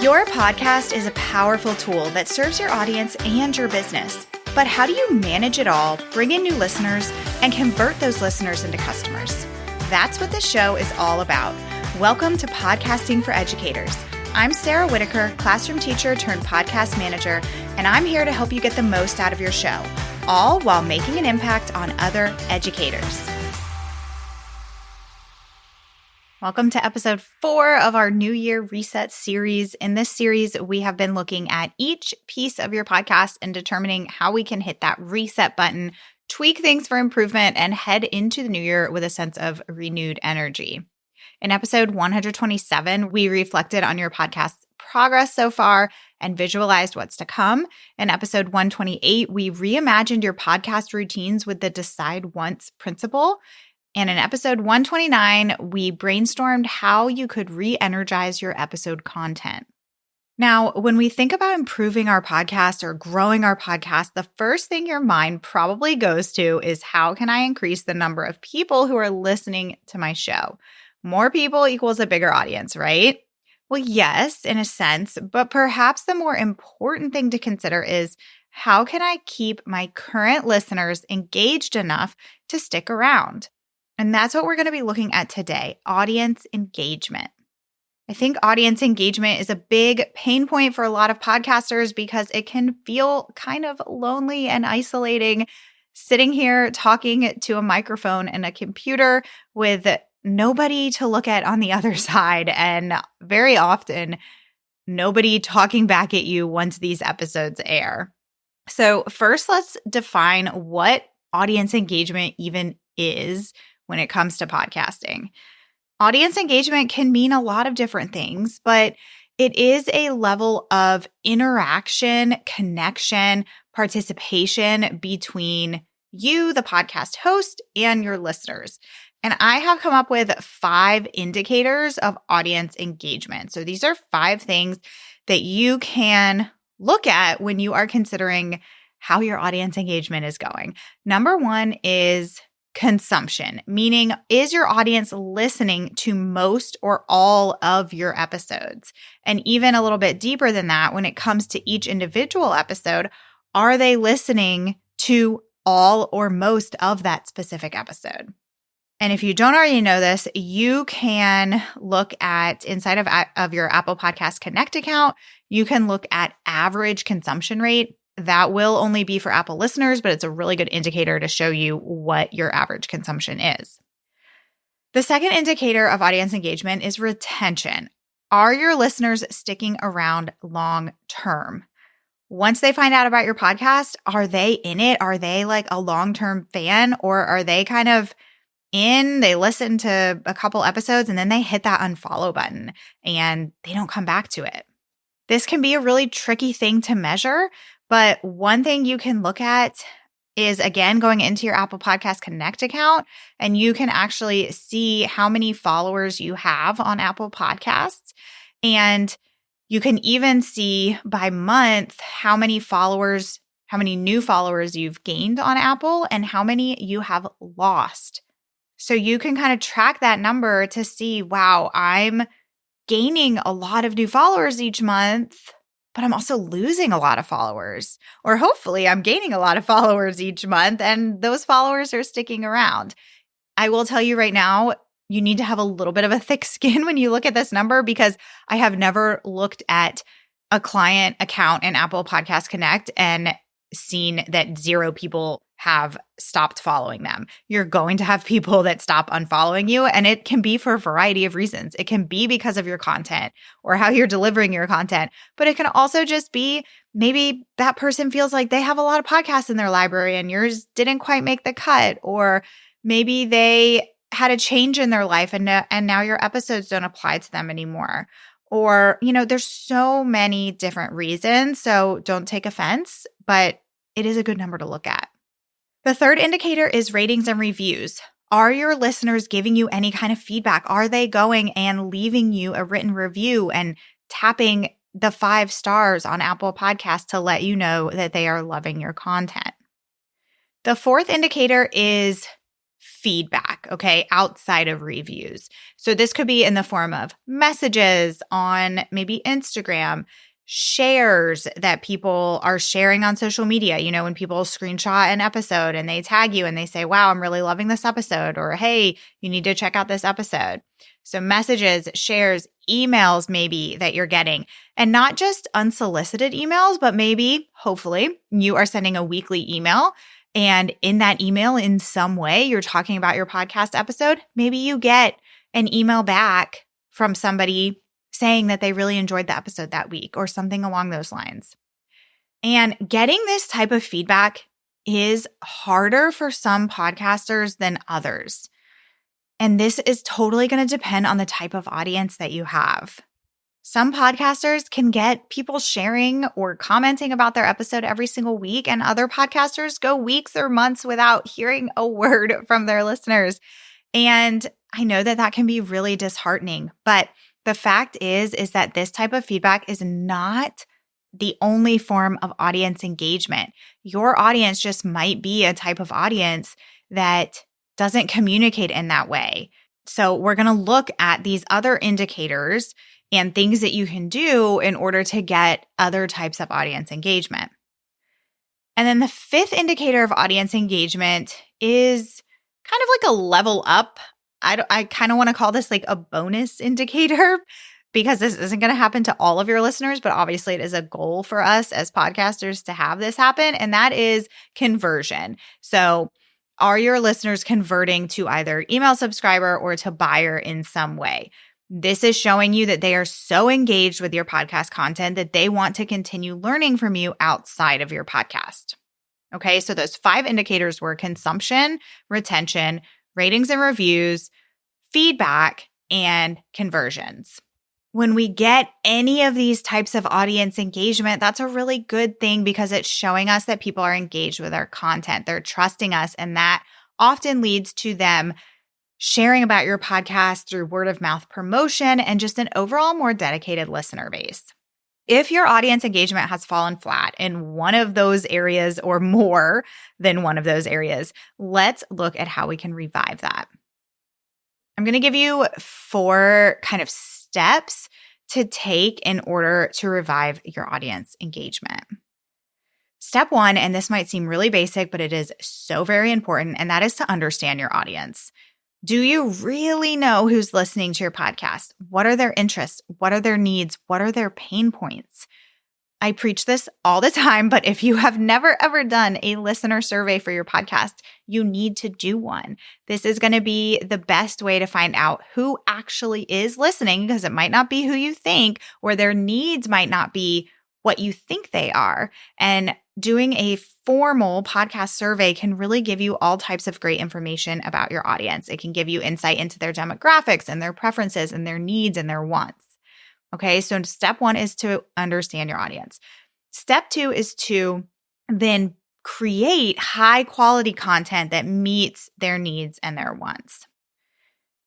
Your podcast is a powerful tool that serves your audience and your business. But how do you manage it all, bring in new listeners, and convert those listeners into customers? That's what this show is all about. Welcome to Podcasting for Educators. I'm Sarah Whitaker, classroom teacher turned podcast manager, and I'm here to help you get the most out of your show, all while making an impact on other educators. Welcome to episode 4 of our New Year Reset series. In this series, we have been looking at each piece of your podcast and determining how we can hit that reset button, tweak things for improvement, and head into the new year with a sense of renewed energy. In episode 127, we reflected on your podcast's progress so far and visualized what's to come. In episode 128, we reimagined your podcast routines with the Decide Once principle. And in episode 129, we brainstormed how you could re-energize your episode content. Now, when we think about improving our podcast or growing our podcast, the first thing your mind probably goes to is how can I increase the number of people who are listening to my show? More people equals a bigger audience, right? Well, yes, in a sense, but perhaps the more important thing to consider is how can I keep my current listeners engaged enough to stick around? And that's what we're going to be looking at today, audience engagement. I think audience engagement is a big pain point for a lot of podcasters because it can feel kind of lonely and isolating sitting here talking to a microphone and a computer with nobody to look at on the other side, and very often nobody talking back at you once these episodes air. So first, let's define what audience engagement even is when it comes to podcasting. Audience engagement can mean a lot of different things, but it is a level of interaction, connection, participation between you, the podcast host, and your listeners. And I have come up with 5 indicators of audience engagement. So these are 5 things that you can look at when you are considering how your audience engagement is going. Number 1 is consumption, meaning is your audience listening to most or all of your episodes? And even a little bit deeper than that, when it comes to each individual episode, are they listening to all or most of that specific episode? And if you don't already know this, you can look at inside of your Apple Podcast Connect account, you can look at average consumption rate. That will only be for Apple listeners, but it's a really good indicator to show you what your average consumption is. The second indicator of audience engagement is retention. Are your listeners sticking around long term? Once they find out about your podcast, are they in it? Are they like a long-term fan, or are they kind of they listen to a couple episodes and then they hit that unfollow button and they don't come back to it? This can be a really tricky thing to measure, but one thing you can look at is, again, going into your Apple Podcast Connect account, and you can actually see how many followers you have on Apple Podcasts. And you can even see by month how many new followers you've gained on Apple and how many you have lost. So you can kind of track that number to see, wow, I'm gaining a lot of new followers each month, but I'm also losing a lot of followers. Or hopefully I'm gaining a lot of followers each month and those followers are sticking around. I will tell you right now, you need to have a little bit of a thick skin when you look at this number, because I have never looked at a client account in Apple Podcast Connect and seen that 0 people have stopped following them. You're going to have people that stop unfollowing you, and it can be for a variety of reasons. It can be because of your content or how you're delivering your content, but it can also just be maybe that person feels like they have a lot of podcasts in their library and yours didn't quite make the cut, or maybe they had a change in their life and now your episodes don't apply to them anymore. Or, there's so many different reasons, so don't take offense, but it is a good number to look at. The third indicator is ratings and reviews. Are your listeners giving you any kind of feedback? Are they going and leaving you a written review and tapping the 5 stars on Apple Podcasts to let you know that they are loving your content? The fourth indicator is feedback, okay, outside of reviews. So this could be in the form of messages on maybe Instagram, shares that people are sharing on social media. You know, when people screenshot an episode and they tag you and they say, wow, I'm really loving this episode, or hey, you need to check out this episode. So messages, shares, emails maybe that you're getting, and not just unsolicited emails, but maybe, hopefully, you are sending a weekly email. And in that email, in some way, you're talking about your podcast episode. Maybe you get an email back from somebody saying that they really enjoyed the episode that week or something along those lines. And getting this type of feedback is harder for some podcasters than others. And this is totally going to depend on the type of audience that you have. Some podcasters can get people sharing or commenting about their episode every single week, and other podcasters go weeks or months without hearing a word from their listeners. And I know that that can be really disheartening, but the fact is that this type of feedback is not the only form of audience engagement. Your audience just might be a type of audience that doesn't communicate in that way. So we're going to look at these other indicators and things that you can do in order to get other types of audience engagement. And then the fifth indicator of audience engagement is kind of like a level up. I kind of want to call this like a bonus indicator, because this isn't going to happen to all of your listeners, but obviously it is a goal for us as podcasters to have this happen, and that is conversion. So are your listeners converting to either email subscriber or to buyer in some way? This is showing you that they are so engaged with your podcast content that they want to continue learning from you outside of your podcast. Okay, so those 5 indicators were consumption, retention, ratings and reviews, feedback, and conversions. When we get any of these types of audience engagement, that's a really good thing because it's showing us that people are engaged with our content. They're trusting us, and that often leads to them sharing about your podcast through word of mouth promotion and just an overall more dedicated listener base. If your audience engagement has fallen flat in one of those areas or more than one of those areas, let's look at how we can revive that. I'm going to give you 4 kind of steps to take in order to revive your audience engagement. Step 1, and this might seem really basic, but it is so very important, and that is to understand your audience. Do you really know who's listening to your podcast? What are their interests? What are their needs? What are their pain points? I preach this all the time, but if you have never ever done a listener survey for your podcast, you need to do one. This is going to be the best way to find out who actually is listening, because it might not be who you think, or their needs might not be what you think they are. And doing a formal podcast survey can really give you all types of great information about your audience. It can give you insight into their demographics and their preferences and their needs and their wants. Okay, so step 1 is to understand your audience. Step 2 is to then create high quality content that meets their needs and their wants.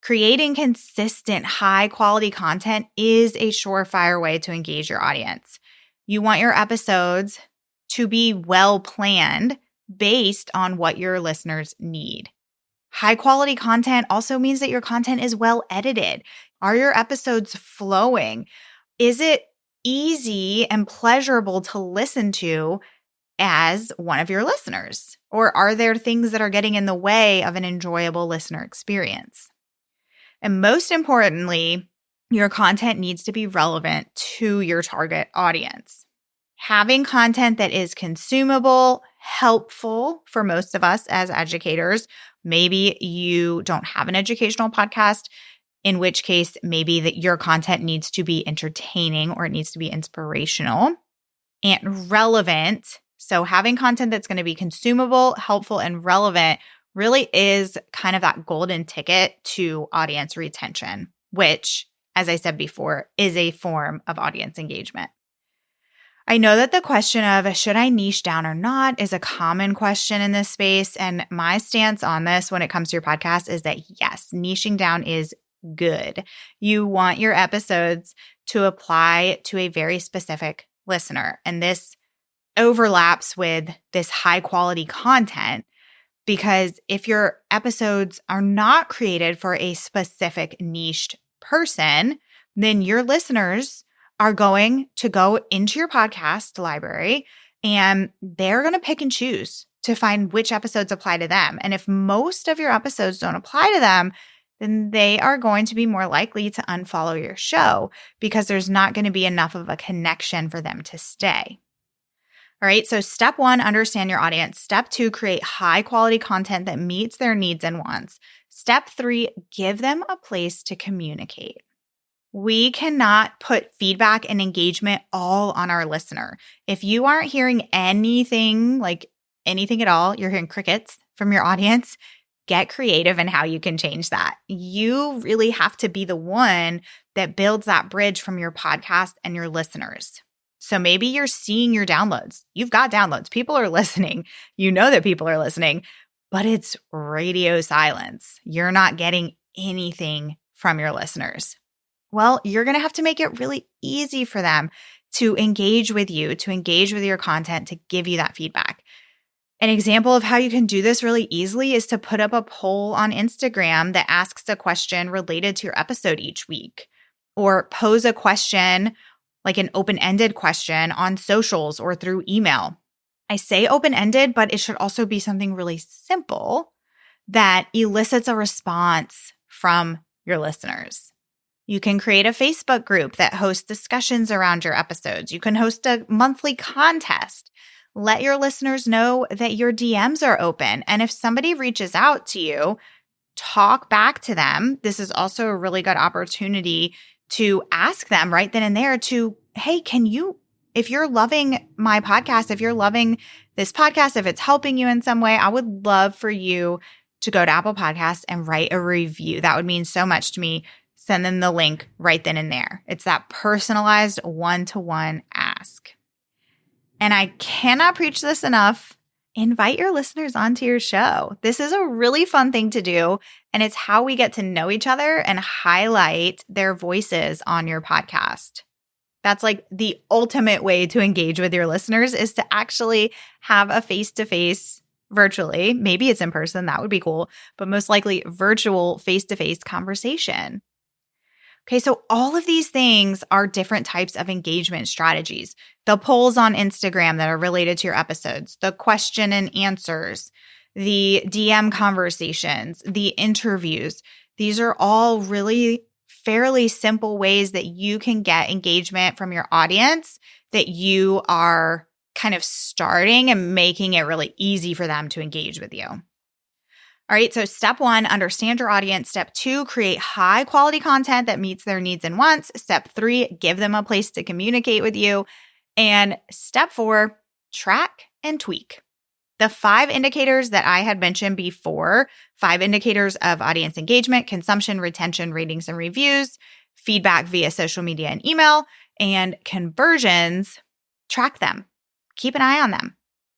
Creating consistent high quality content is a surefire way to engage your audience. You want your episodes to be well planned based on what your listeners need. High quality content also means that your content is well edited. Are your episodes flowing? Is it easy and pleasurable to listen to as one of your listeners? Or are there things that are getting in the way of an enjoyable listener experience? And most importantly, your content needs to be relevant to your target audience. Having content that is consumable, helpful for most of us as educators. Maybe you don't have an educational podcast, in which case maybe that your content needs to be entertaining or it needs to be inspirational and relevant. So having content that's going to be consumable, helpful, and relevant really is kind of that golden ticket to audience retention, which, as I said before, is a form of audience engagement. I know that the question of should I niche down or not is a common question in this space. And my stance on this when it comes to your podcast is that yes, niching down is good. You want your episodes to apply to a very specific listener. And this overlaps with this high quality content Because if your episodes are not created for a specific niched person, then your listeners are going to go into your podcast library and they're going to pick and choose to find which episodes apply to them. And if most of your episodes don't apply to them, then they are going to be more likely to unfollow your show because there's not going to be enough of a connection for them to stay. All right, so step 1, understand your audience. Step 2, create high quality content that meets their needs and wants. Step 3, give them a place to communicate. We cannot put feedback and engagement all on our listener. If you aren't hearing anything, like anything at all, you're hearing crickets from your audience, get creative in how you can change that. You really have to be the one that builds that bridge from your podcast and your listeners. So maybe you're seeing your downloads. You've got downloads. People are listening. You know that people are listening, but it's radio silence. You're not getting anything from your listeners. Well, you're going to have to make it really easy for them to engage with you, to engage with your content, to give you that feedback. An example of how you can do this really easily is to put up a poll on Instagram that asks a question related to your episode each week, or pose a question, like an open-ended question, on socials or through email. I say open-ended, but it should also be something really simple that elicits a response from your listeners. You can create a Facebook group that hosts discussions around your episodes. You can host a monthly contest. Let your listeners know that your DMs are open. And if somebody reaches out to you, talk back to them. This is also a really good opportunity to ask them right then and there to, hey, if you're loving my podcast, if you're loving this podcast, if it's helping you in some way, I would love for you to go to Apple Podcasts and write a review. That would mean so much to me. Send them the link right then and there. It's that personalized one-to-one ask. And I cannot preach this enough. Invite your listeners onto your show. This is a really fun thing to do, and it's how we get to know each other and highlight their voices on your podcast. That's like the ultimate way to engage with your listeners, is to actually have a face-to-face virtually. Maybe it's in person, that would be cool, but most likely virtual face-to-face conversation. Okay, so all of these things are different types of engagement strategies. The polls on Instagram that are related to your episodes, the question and answers, the DM conversations, the interviews. These are all really fairly simple ways that you can get engagement from your audience that you are kind of starting and making it really easy for them to engage with you. All right, so step 1, understand your audience. Step 2, create high quality content that meets their needs and wants. Step 3, give them a place to communicate with you. And step 4, track and tweak. The 5 indicators that I had mentioned before, 5 indicators of audience engagement, consumption, retention, ratings and reviews, feedback via social media and email, and conversions, track them. Keep an eye on them.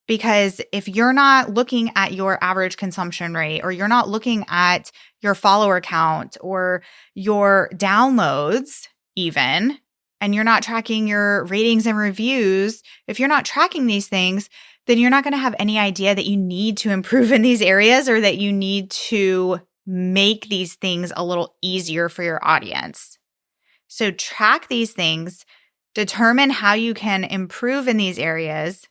Because if you're not looking at your average consumption rate, or you're not looking at your follower count or your downloads even, and you're not tracking your ratings and reviews, if you're not tracking these things, then you're not going to have any idea that you need to improve in these areas, or that you need to make these things a little easier for your audience. So track these things, determine how you can improve in these areas,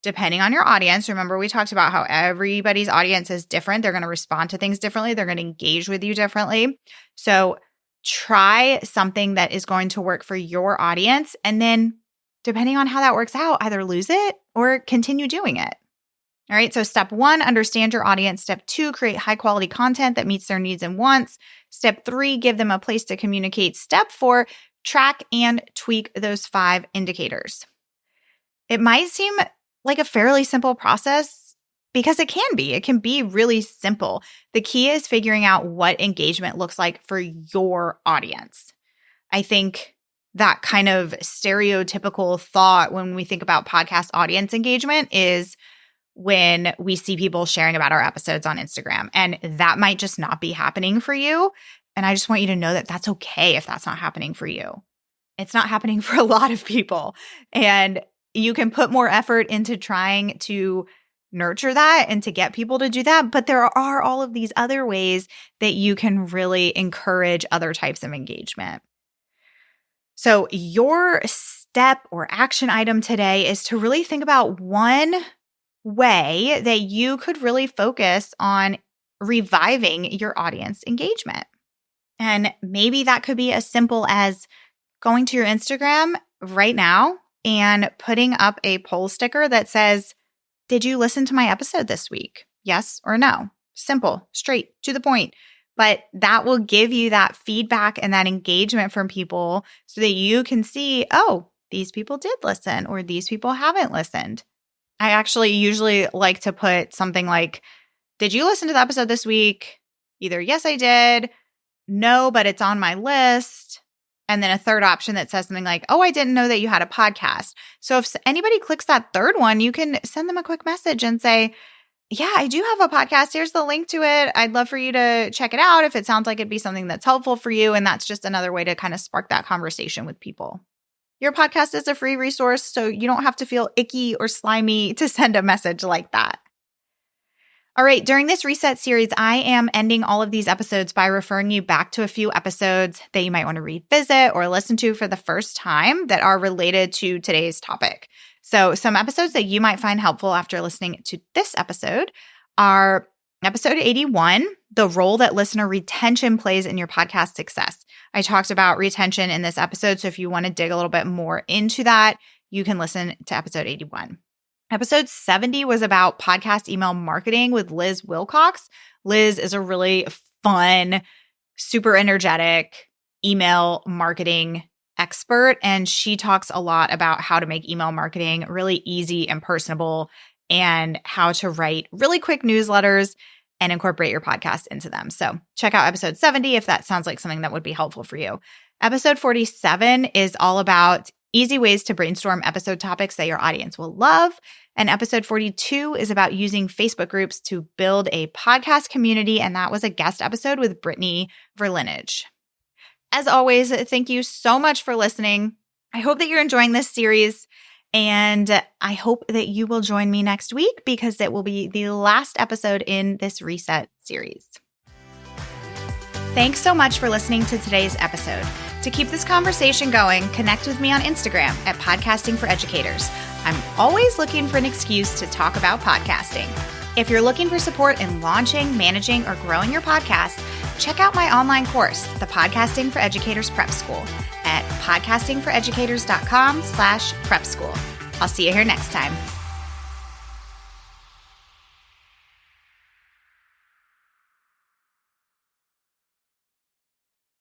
depending on your audience. Remember, we talked about how everybody's audience is different. They're going to respond to things differently. They're going to engage with you differently. So try something that is going to work for your audience. And then depending on how that works out, either lose it or continue doing it. All right. So step 1, understand your audience. Step 2, create high quality content that meets their needs and wants. Step 3, give them a place to communicate. Step 4, track and tweak those 5 indicators. It might seem like a fairly simple process, because it can be. It can be really simple. The key is figuring out what engagement looks like for your audience. I think that kind of stereotypical thought when we think about podcast audience engagement is when we see people sharing about our episodes on Instagram, and that might just not be happening for you. And I just want you to know that that's okay if that's not happening for you. It's not happening for a lot of people. And you can put more effort into trying to nurture that and to get people to do that. But there are all of these other ways that you can really encourage other types of engagement. So your step or action item today is to really think about one way that you could really focus on reviving your audience engagement. And maybe that could be as simple as going to your Instagram right now and putting up a poll sticker that says, "Did you listen to my episode this week? Yes or no?" Simple, straight to the point. But that will give you that feedback and that engagement from people so that you can see, oh, these people did listen or these people haven't listened. I actually usually like to put something like, "Did you listen to the episode this week?" Either yes, I did, no, but it's on my list. And then a third option that says something like, "Oh, I didn't know that you had a podcast." So if anybody clicks that third one, you can send them a quick message and say, "Yeah, I do have a podcast. Here's the link to it. I'd love for you to check it out if it sounds like it'd be something that's helpful for you." And that's just another way to kind of spark that conversation with people. Your podcast is a free resource, so you don't have to feel icky or slimy to send a message like that. All right, during this reset series, I am ending all of these episodes by referring you back to a few episodes that you might want to revisit or listen to for the first time that are related to today's topic. So some episodes that you might find helpful after listening to this episode are episode 81, the role that listener retention plays in your podcast success. I talked about retention in this episode, so if you want to dig a little bit more into that, you can listen to episode 81. Episode 70 was about podcast email marketing with Liz Wilcox. Liz is a really fun, super energetic email marketing expert, and she talks a lot about how to make email marketing really easy and personable and how to write really quick newsletters and incorporate your podcast into them. So check out episode 70 if that sounds like something that would be helpful for you. Episode 47 is all about easy ways to brainstorm episode topics that your audience will love. And episode 42 is about using Facebook groups to build a podcast community. And that was a guest episode with Brittany Verlinage. As always, thank you so much for listening. I hope that you're enjoying this series. And I hope that you will join me next week because it will be the last episode in this reset series. Thanks so much for listening to today's episode. To keep this conversation going, connect with me on Instagram at Podcasting for Educators. I'm always looking for an excuse to talk about podcasting. If you're looking for support in launching, managing, or growing your podcast, check out my online course, the Podcasting for Educators Prep School, at podcastingforeducators.com/prep school. I'll see you here next time.